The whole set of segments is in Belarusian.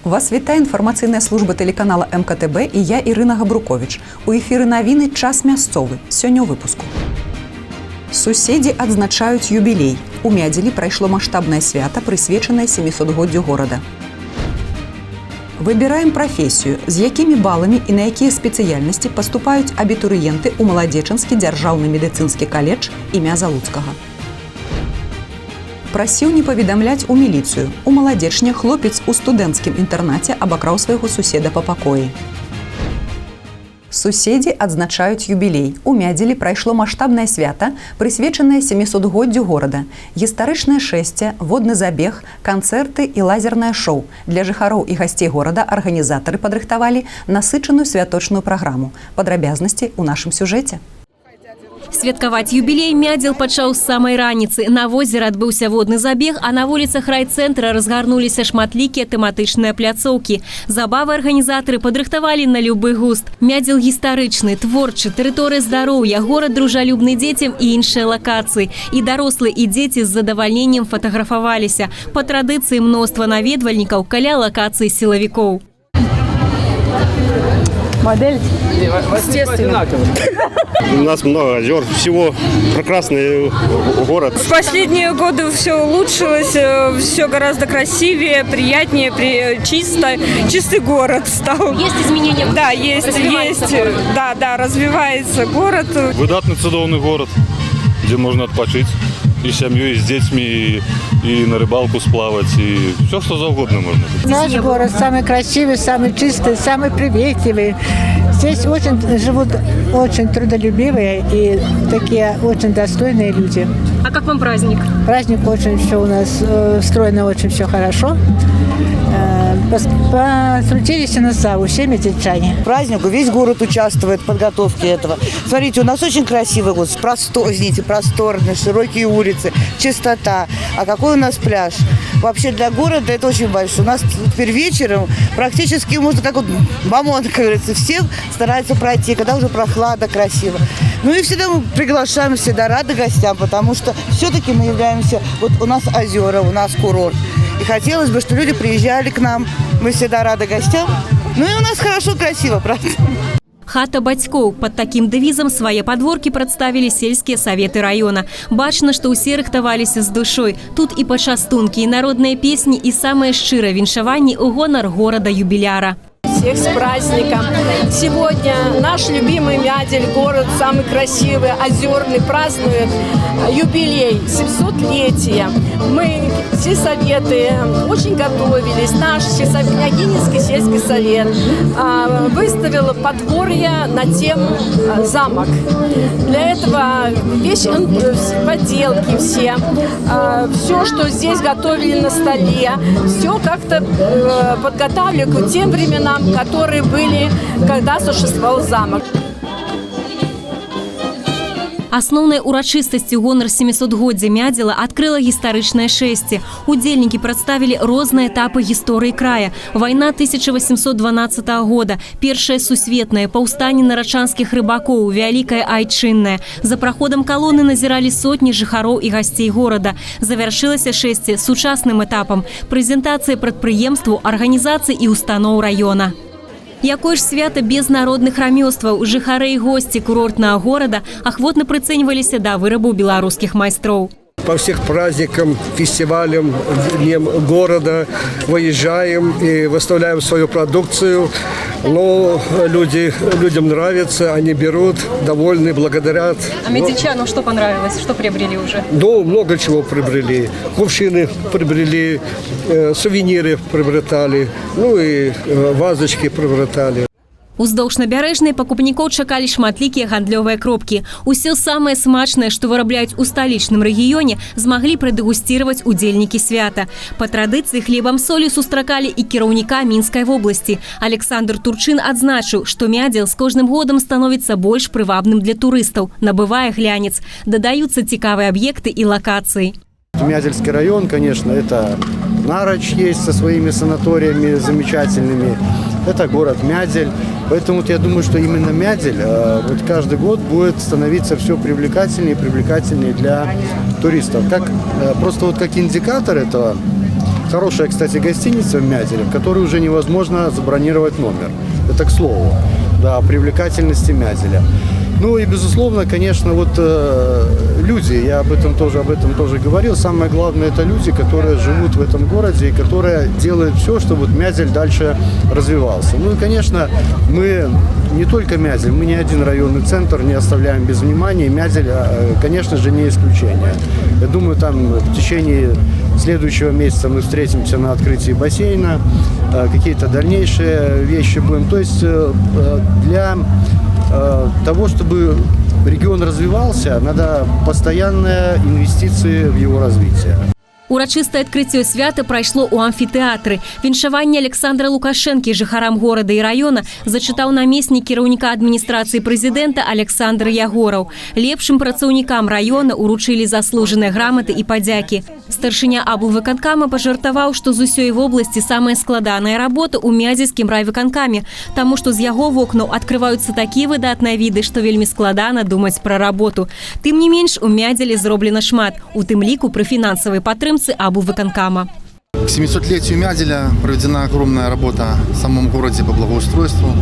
Вас вітае інфармацыйная служба тэлеканала МКТБ і я, Ірына Габруковіч. У эфіры навіны «Час мясцовы». Сёння ў выпуску. Суседзі адзначаюць юбілей. У Мядзелі прайшло маштабнае свята, прысвечанае 700-годдзю горада. Выбіраем прафесію, з якімі баламі і на якія спецыяльнасці паступаюць абітурыенты ў Маладзечанскі дзяржаўны медыцынскі каледж імя Залуцкага. Прасіў не паведамляць у міліцыю. У Маладзечне хлопец у студэнцкім інтэрнаце абакраў свайго суседа па пакоі. Суседзі адзначаюць юбілей. У Мядзелі прайшло маштабнае свята, прысвечанае 700-годдзю горада. Гістарычнае шэсце, водны забег, канцэрты і лазернае шоу. Для жыхароў і гасцей горада арганізатары падрыхтавалі насычаную святочную праграму. Падрабязнасці ў нашым сюжэце. Святкаваць юбілей Мядзел пачаў з самай раніцы. На возеры адбыўся водны забег, а на вуліцах райцэнтра разгарнуліся шматлікія тэматычныя пляцоўкі. Забавы арганізатары падрыхтавалі на любы густ. Мядзел гістарычны, творчы, тэрыторыя здароўя, горад дружалюбны дзецям і іншыя лакацыі. І дарослыя, і дзеці з задавальненнем фатаграфаваліся. Па традыцыі мноства наведвальнікаў каля лакацыі сілавікоў. Модель? Естественно. У нас много озер, всего прекрасный город. В последние годы все улучшилось, все гораздо красивее, приятнее, чистый город стал. Есть изменения? Да, есть. Да, развивается город. Выдатный, цудовный город, где можно отпочить и с семьей, и с детьми, и на рыбалку сплавать, и все, что угодно можно. Наш город самый красивый, самый чистый, самый приветливый. Здесь живут очень трудолюбивые и такие очень достойные люди. А как вам праздник? Праздник очень все у нас устроено, очень все хорошо. Потрудились на САУ, все мядельчане. Празднику весь город участвует в подготовке этого. Смотрите, у нас очень красивый город, просторный, широкие улицы, чистота. А какой у нас пляж? Вообще для города это очень большой. У нас теперь вечером практически можно, как вот бамон, как говорится, все стараются пройти, когда уже прохлада, красиво. Ну и всегда мы приглашаем, всегда рады гостям, потому что все-таки мы являемся, вот у нас озера, у нас курорт. И хотелось бы, чтобы люди приезжали к нам. Мы всегда рады гостям. Ну и у нас хорошо, красиво, правда? Хата бацькоў. Под таким девизом свае подворки представили сельские советы района. Бачно, что усе рыхтаваліся з душой. Тут и пачастункі, и народные песни, и самые шчырыя віншаванні у гонар города-юбіляра. Всех с праздником! Сегодня наш любимый Мядзель, город самый красивый, озерный, празднует юбилей, 700-летие. Мы, все советы, очень готовились. Наш Княгининский сельский совет выставил подворье на тему замок. Для этого поделки все, что здесь готовили на столе, все как-то подготавливали к тем временам, которые были, когда существовал замок. Асноўнай урачыстасцю гонар 700-годдзя Мядзела адкрыла гістарычнае шэсце. Удзельнікі прадставілі розныя этапы гісторыі края. Вайна 1812 года, першае сусветнае, паўстанне нарачанскіх рыбакоў, вялікае айчыннае. За праходам калоны назіралі сотні жыхароў і гасцей горада. Завяршылася шэсце сучасным этапам – прэзентацыя прадпрыемстваў, арганізацый і устаноў раёна. Якое ж свята без народных рамёстваў, жыхары і госці курортнага горада ахвотна прыцэньваліся да вырабу беларускіх майстроў. По всех праздникам, фестивалям, дням города выезжаем и выставляем свою продукцию. Но людям нравится, они берут, довольны, благодарят. А мядельчанам что понравилось? Что приобрели уже? Ну, много чего приобрели. Кувшины приобрели, сувениры приобретали, ну и вазочки приобретали. Уздоўж набярэжнай пакупнікоў чакалі шматлікія гандлёвыя кропкі. Усё самае смачнае, што вырабляюць у сталічным рэгіёне, змаглі прадэгусціраваць удзельнікі свята. Па традыцыі хлебам солі сустракалі і кіраўніка Мінскай вобласці. Александр Турчын адзначыў, што Мядзел з кожным годам становіцца больш прывабным для турыстаў, набывае глянец. Дадаюцца цікавыя аб'екты і лакацыі. Мядзельский район, конечно, это Нарочь есть со своими санаториями замечательными. Это город Мядзель. Поэтому я думаю, что именно Мядзель вот каждый год будет становиться все привлекательнее и привлекательнее для туристов. Просто вот как индикатор этого Хорошая, кстати, гостиница в Мядзеле, в которой уже невозможно забронировать номер. Это к слову, да, о привлекательности Мядзеля. Ну и, безусловно, конечно, вот люди, я об этом тоже говорил, самое главное, это люди, которые живут в этом городе и которые делают все, чтобы вот Мядзель дальше развивался. Ну и, конечно, мы не только Мядзель, мы ни один районный центр не оставляем без внимания, и Мядзель, конечно же, не исключение. Я думаю, там в течение следующего месяца мы встретимся на открытии бассейна, какие-то дальнейшие вещи будем. То есть для того, чтобы регион развивался, надо постоянные инвестиции в его развитие. Урачыстае адкрыццё свята прайшло ў амфітэатры. Віншаванне Александра Лукашэнкі жыхарам горада і раёна зачытаў намеснік кіраўніка адміністрацыі прэзідэнта Александр Ягораў. Лепшым працаўнікам раёна уручылі заслужаныя граматы і падзякі. Старшыня аблвыканкама пажартаваў, што з усёй вобласці самая складаная работа ў мядзельскім райвыканкаме, таму што з яго вокнаў адкрываюцца такія выдатныя віды, што вельмі складана думаць пра работу. Тым не менш, у Мядзеле зроблена шмат, у тым ліку пры фінансавай падтрымцы аблвыканкама. К 700-летию Мядзеля проведена огромная работа в самом городе по благоустройству.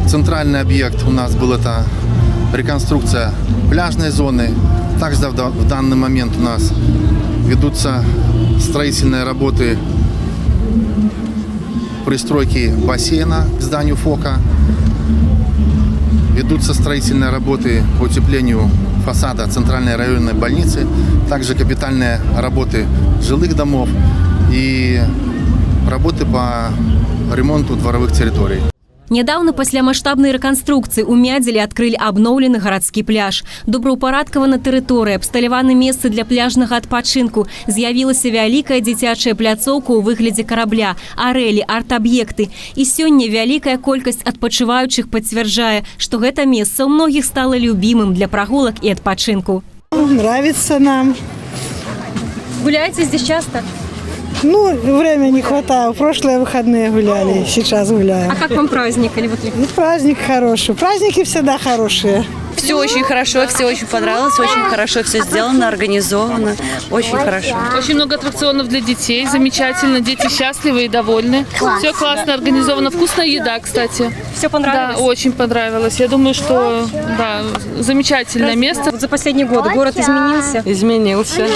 Центральный объект у нас был это реконструкция пляжной зоны. Также в данный момент у нас ведутся строительные работы пристройки бассейна к зданию ФОКа. Ведутся строительные работы по утеплению фасада центральной районной больницы, также капитальные работы жилых домов и работы по ремонту дворовых территорий. Нядаўна пасля маштабнай рэканструкцыі ў Мядзеле адкрылі абноўлены гарадскі пляж. Добраўпарадкавана тэрыторыя, абсталяваны месцы для пляжнага адпачынку. З'явілася вялікая дзіцячая пляцоўка ў выглядзе карабля, арэлі, арт-аб'екты. І сёння вялікая колькасць адпачываючых пацвярджае, што гэта месца ў многіх стала любімым для прагулак і адпачынку. Нравится нам. Гуляеце здесь часто? Ну, время не хватало. В прошлые выходные гуляли, сейчас гуляем. А как вам праздник? Ну, праздник хороший. Праздники всегда хорошие. Все очень хорошо, все очень понравилось, очень хорошо все сделано, организовано, очень хорошо. Очень много аттракционов для детей, замечательно, дети счастливы и довольны. Все классно организовано, вкусная еда, кстати. Все понравилось? Да, очень понравилось. Я думаю, что да, замечательное место. За последние годы город изменился? Изменился.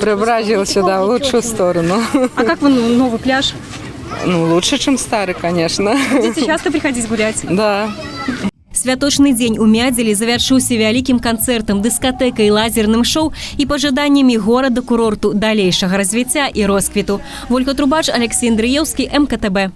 Преобразился, да, в лучшую сторону. А как вам новый пляж? Ну, лучше, чем старый, конечно. Будете часто приходить гулять? Да. Святочны дзень у Мядзеле завяршыўся вялікім канцэртам, дыскатэкай, лазерным шоу і пажаданнямі горада-курорту далейшага развіцця і росквіту. Вольга Трубач, Алексей Андрыеўскі, МКТБ.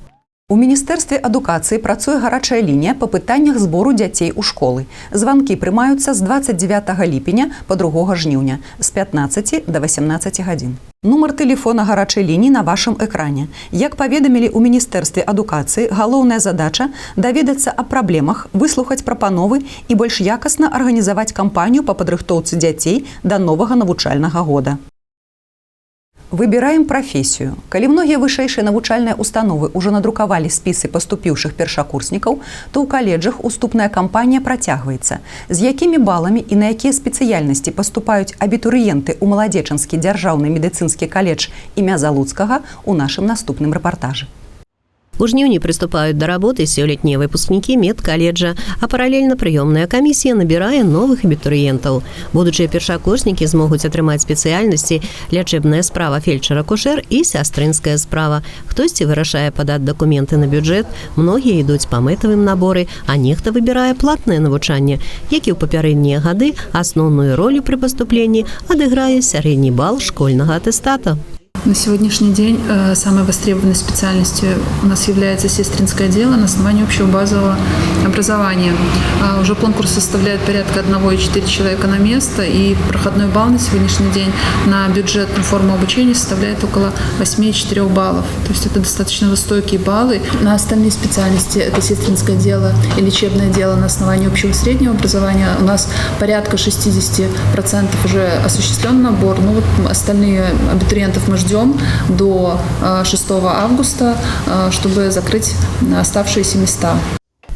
У Міністэрстве адукацыі працуе гарачая лінія па пытаннях збору дзяцей у школы. Званкі прымаюцца з 29 ліпеня па 2 жніўня з 15 до 18 гадзін. Нумар тэлефона гарачай лініі на вашым экране. Як паведамілі ў Міністэрстве адукацыі, галоўная задача даведацца аб праблемах, выслухаць прапановы і больш якасна арганізаваць кампанію па падрыхтоўцы дзяцей да новага навучальнага года. Выбираем прафесію. Калі многія вышэйшыя навучальныя установы ўжо надрукавалі спісы паступіўшых першакурснікаў, то ў каледжах уступная кампанія працягваецца. З якімі баламі і на якія спецыяльнасці паступаюць абітурыенты ў Маладзечанскі дзяржаўны медыцынскі каледж імя Залуцкага ў нашым наступным рэпартажы. У жніўні прыступаюць да работы сёлетнія выпускнікі медкаледжа, а паралельна прыёмная камісія набірае новых абітурыентаў. Будучыя першакурснікі змогуць атрымаць спецыяльнасці лячэбная справа фельчара-акушэр і сястрынская справа. Хтосьці вырашае падаць дакументы на бюджэт, многія ідуць па мэтавым наборы, а нехта выбірае платнае навучанне, які ў папярэднія гады асноўную ролю пры паступленні адыграе сярэдні бал школьнага атэстата. На сегодняшний день самой востребованной специальностью у нас является сестринское дело на основании общего базового образования. Уже конкурс составляет порядка 1,4 человека на место, и проходной балл на сегодняшний день на бюджетную форму обучения составляет около 8,4 баллов. То есть это достаточно высокие баллы. На остальные специальности, это сестринское дело и лечебное дело на основании общего среднего образования, у нас порядка 60% уже осуществлен набор. Ну вот остальные абитуриентов мы ждем до 6 августа, чтобы закрыть оставшиеся места.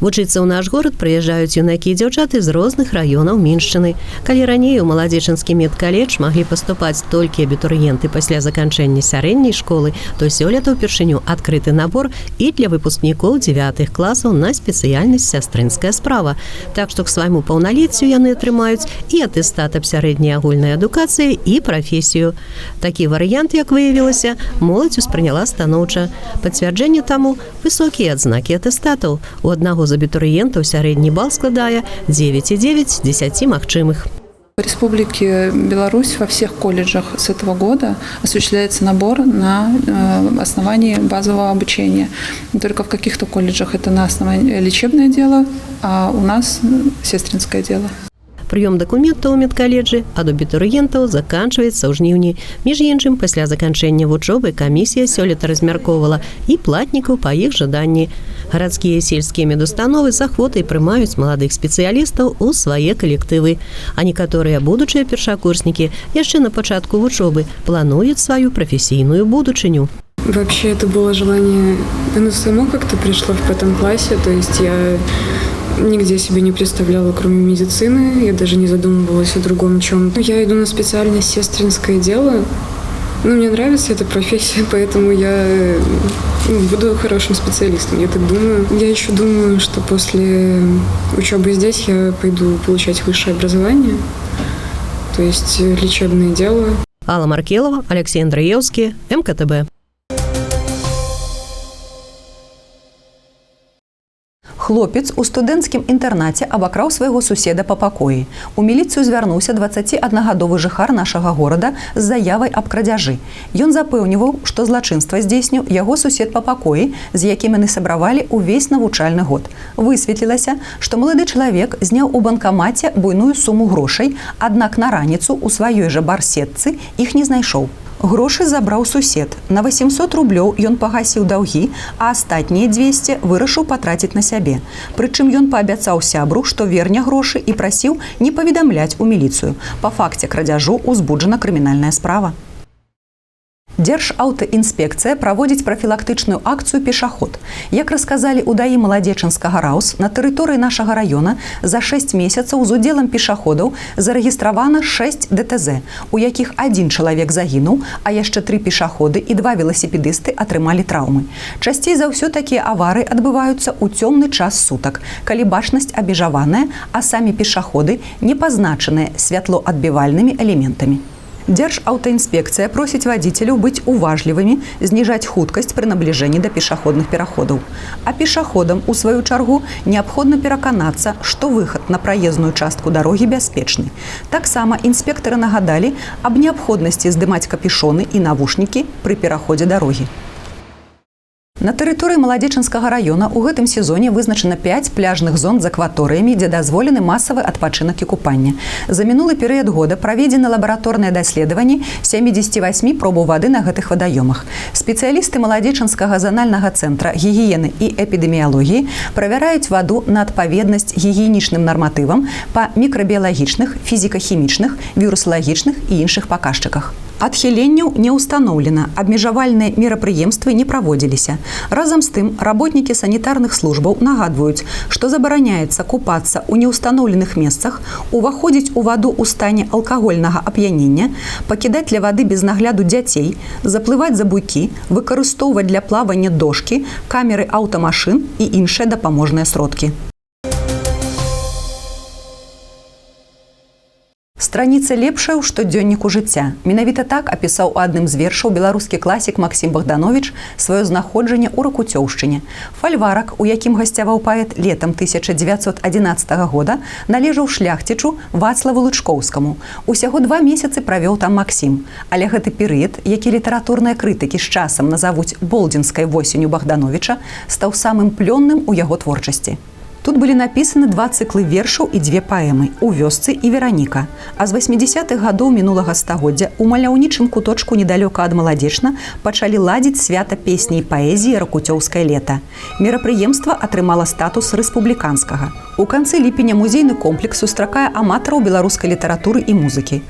Вучыцца ў наш горад прыязджаюць юнакі і дзяўчаты з розных раёнаў Міншчыны. Калі раней у маладзечынскі медкаледж маглі паступаць толькі абітурыенты пасля заканчэння сярэдняй школы, то сёлета ўпершыню адкрыты набор і для выпускнікоў 9 класаў на спецыяльнасць сястрынская справа. Так што к свайму паўналеццю яны атрымаюць і атэстат аб сярэдняй агульнай адукацыі і прафесію. Такі варыянт, як выявілася, моладзь успрыняла станоўча. Пацвярджэнне таму высокія адзнакі атэстатаў. У аднаго з абітурыентаў сярэдні бал складае 9,9 з 10 магчымых. В Республике Беларусь во всех колледжах с этого года осуществляется набор на основании базового обучения. Только в каких-то колледжах это на основании лечебное дело, а у нас сестринское дело. Прыём дакументаў у медкаледжы ад абітурыентаў заканчваецца ў жніўні. Між іншым, пасля заканчэння вучобы камісія сёлета размяркоўвала і платнікаў па іх жаданні. Гарадскія і сельскія медустановы з ахвотай прымаюць маладых спецыялістаў у свае калектывы. А некаторыя будучыя першакурснікі яшчэ на пачатку вучобы плануюць сваю прафесійную будучыню. Вообще это было желание, оно само как-то пришло в 5 классе, то есть я нигде себе не представляла, кроме медицины, я даже не задумывалась о другом чем. Я иду на специальность сестринское дело. Мне нравится эта профессия, поэтому я буду хорошим специалистом, я так думаю. Я еще думаю, что после учебы здесь я пойду получать высшее образование, то есть лечебное дело. Алла Маркелова, Алексей Андреевский, МКТБ. Хлопец у студэнцкім інтэрнаце абакраў свайго суседа па пакоі. У міліцыю звярнуўся 21гадовы жыхар нашага горада з заявай аб крадзяжы. Ён запэўніваў, што злачынства здзейсніў яго сусед па пакоі, з якім яны сабравалі ўвесь навучальны год. Высветлілася, што малады чалавек зняў у банкамаце буйную суму грошай, аднак на раніцу ў сваёй жа барсетцы іх не знайшоў. Грошы забраў сусед. На 800 рублёў ён пагасіў даўгі, а астатнія 200 вырашыў патраціць на сябе. Прычым ён паабяцаў сябру, што верне грошы і прасіў не паведамляць у міліцыю. Па факце крадзяжу ўзбуджана крымінальная справа. Дзяржаўтаінспекцыя праводзіць прафілактычную акцыю «Пешаход». Як расказалі ў ДАІ Маладзечынскага РАУС, на тэрыторыі нашага раёна за 6 месяцаў з удзелам пешаходаў зарэгістравана 6 ДТЗ, у якіх 1 чалавек загінуў, а яшчэ 3 пешаходы і 2 веласіпедысты атрымалі траўмы. Часцей за ўсё такія аварыі адбываюцца ў цёмны час сутак, калі бачнасць абмежаваная, а самі пешаходы не пазначаныя святлоадбівальнымі элементамі. Дзяржаўтаінспекцыя просіць вадзіцеляў быць уважлівымі, зніжаць хуткасць пры набліжэнні да пешаходных пераходаў. А пешаходам, у сваю чаргу, неабходна пераканацца, што выхад на праезную частку дарогі бяспечны. Таксама інспектары нагадалі аб неабходнасці здымаць капюшоны і навушнікі пры пераходзе дарогі. На тэрыторыі Маладзечынскага раёна ў гэтым сезоне вызначана 5 пляжных зон з акваторыямі, дзе дазволены масавы адпачынак і купання. За мінулы перыяд года праведзены лабараторныя даследаванні 78 пробаў вады на гэтых вадаёмах. Спецыялісты Маладзечынскага занальнага цэнтра гігіены і эпідэміялогіі правяраюць ваду на адпаведнасць гігіенічным нарматывам па мікрабіялагічных, фізіка-хімічных, вірусалагічных і іншых паказчыках. Адхіленняў не ўстаноўлена, абмежавальныя мерапрыемствы не праводзіліся. Разам з тым, работнікі санітарных службаў нагадваюць, што забараняецца купацца ў неўстаноўленых месцах, уваходзіць у ваду ў стане алкагольнага ап'янення, пакідаць ля вады без нагляду дзяцей, заплываць за буйкі, выкарыстоўваць для плавання дошкі, камеры аўтамашын і іншыя дапаможныя сродкі. Страніца лепшая ў штодзённіку жыцця. Менавіта так апісаў у адным з вершаў беларускі класік Максім Богданович сваё знаходжанне ў Ракуцёўшчыне. Фальварак, у якім гасцяваў паэт летам 1911 года, належаў шляхцічу Вацлаву Лычкоўскаму. Усяго 2 месяцы правёў там Максім. Але гэты перыяд, які літаратурныя крытыкі з часам назавуць болдзінскай восенню Богдановича, стаў самым плённым у яго творчасці. Тут былі напісаны 2 цыклы вершаў і 2 паэмы «У вёсцы» і «Вераніка». А з 80-х гадоў мінулага стагоддзя у маляўнічым куточку недалёка ад Маладзечна пачалі ладзіць свята песні і паэзіі «Ракуцёўскае лета». Мерапрыемства атрымала статус рэспубліканскага. У канцы ліпеня музейны комплекс сустракае аматараў беларускай літаратуры і музыкі.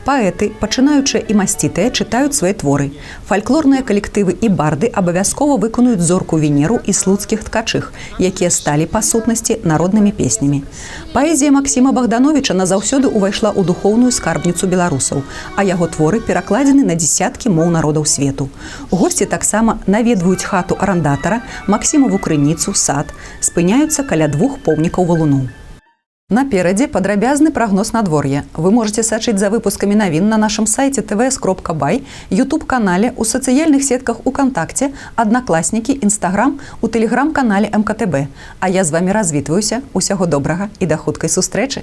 Паэты, пачынаючыя і масцітыя, чытаюць свае творы. Фальклорныя калектывы і барды абавязкова выканаюць зорку Венеру і слуцкіх ткачых, якія сталі, па сутнасці, народнымі песнямі. Паэзія Максіма Богдановича назаўсёды ўвайшла ў духоўную скарбніцу беларусаў, а яго творы перакладзены на дзесяткі моў народаў свету. Госці таксама наведваюць хату арандатара, Максімову крыніцу, сад, спыняюцца каля 2 помнікаў валуноў. Наперадзе падрабязны прагноз надвор'я. Вы можете сачыць за выпускамі навін на нашым сайце tvs.by, YouTube-канале, у сацыяльных сетках УКонтакце, Аднакласнікі, Інстаграм, у тэлеграм-канале МКТБ. А я з вами развітваюся. Усяго добрага і да хуткай сустрэчы!